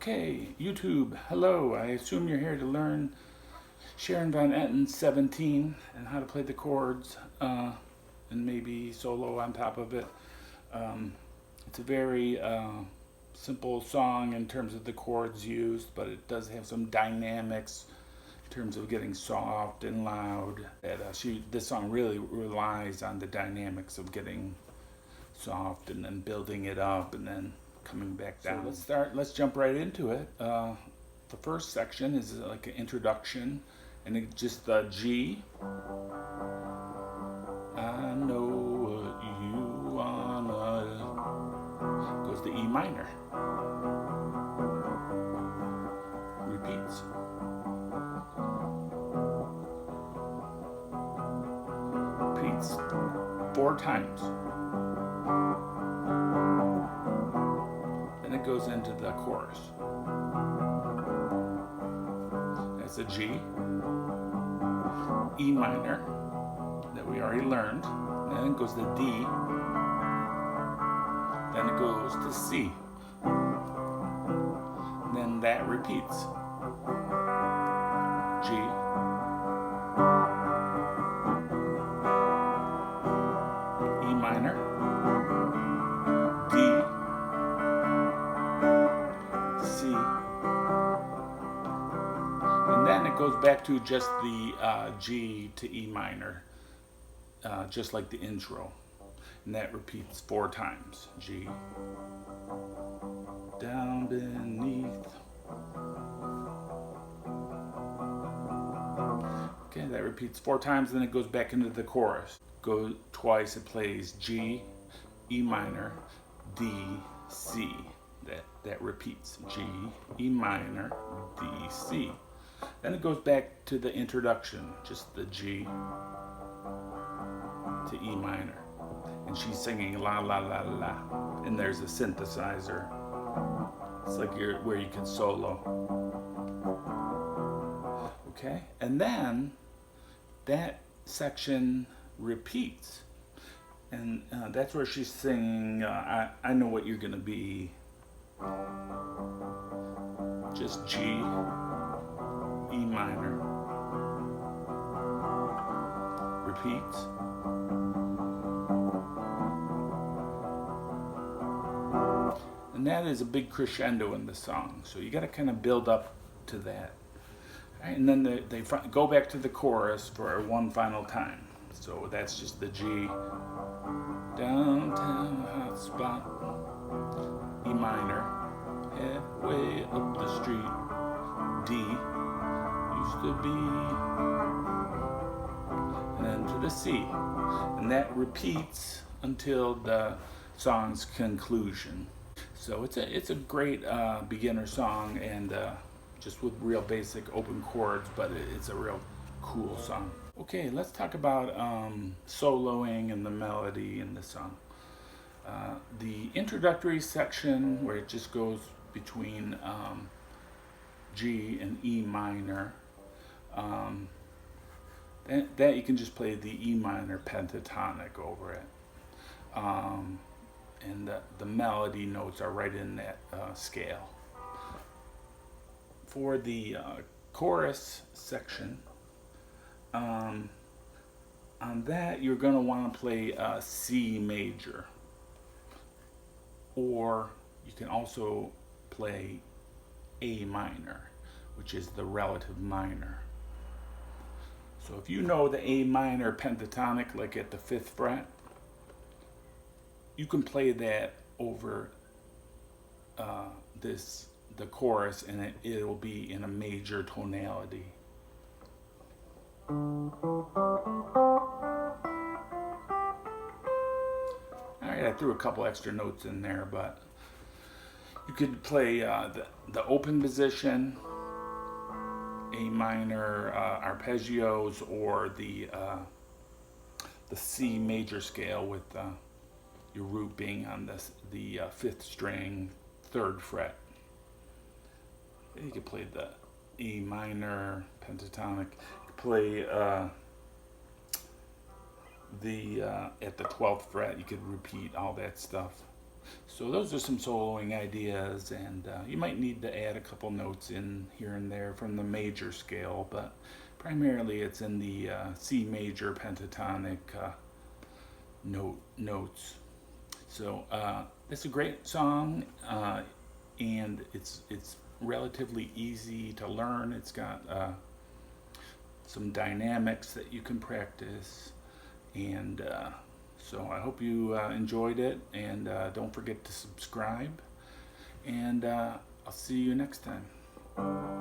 Okay, YouTube, hello. I assume you're here to learn Sharon Van Etten's 17 and how to play the chords and maybe solo on top of it. It's a very simple song in terms of the chords used, but it does have some dynamics in terms of getting soft and loud. This song really relies on the dynamics of getting soft and then building it up and then coming back down. So let's jump right into it. The first section is like an introduction, and it's just the G. I know what you wanna. Goes to E minor. Repeats. Repeats 4 times. Then it goes into the chorus. That's a G, E minor that we already learned. Then it goes to D. Then it goes to C. And then that repeats. G, E minor, D, C, and then it goes back to just the G to E minor, just like the intro, and that repeats 4 times. G, down beneath. Okay, that repeats 4 times, then it goes back into the chorus. Go twice, it plays G, E minor, D, C. That repeats. G, E minor, D, C. Then it goes back to the introduction, just the G to E minor. And she's singing la la la la. And there's a synthesizer. It's like where you can solo. Okay? And then that section repeats. And that's where she's singing, I know what you're gonna be. Just G, E minor. Repeats. And that is a big crescendo in the song. So you gotta kind of build up to that. Right, and then they go back to the chorus for one final time. So that's just the G, downtown hot spot, E minor, halfway up the street, D, used to be, and then to the C. And that repeats until the song's conclusion. So it's a great beginner song, and just with real basic open chords, but it's a real cool song. Okay, let's talk about soloing and the melody in the song. The introductory section, where it just goes between G and E minor, that you can just play the E minor pentatonic over it. And the melody notes are right in that scale. For the chorus section, on that you're going to want to play C major, or you can also play A minor, which is the relative minor. So if you know the A minor pentatonic, like at the 5th fret, you can play that over the chorus, and it'll be in a major tonality. Alright, I threw a couple extra notes in there, but you could play the open position, A minor arpeggios, or the C major scale with your root being on the 5th string, 3rd fret. You could play the E minor pentatonic. You could play at the 12th fret. You could repeat all that stuff. So those are some soloing ideas, and you might need to add a couple notes in here and there from the major scale, but primarily it's in the C major pentatonic notes. So it's a great song, and it's relatively easy to learn. It's got some dynamics that you can practice, and so I hope you enjoyed it, and don't forget to subscribe, and I'll see you next time.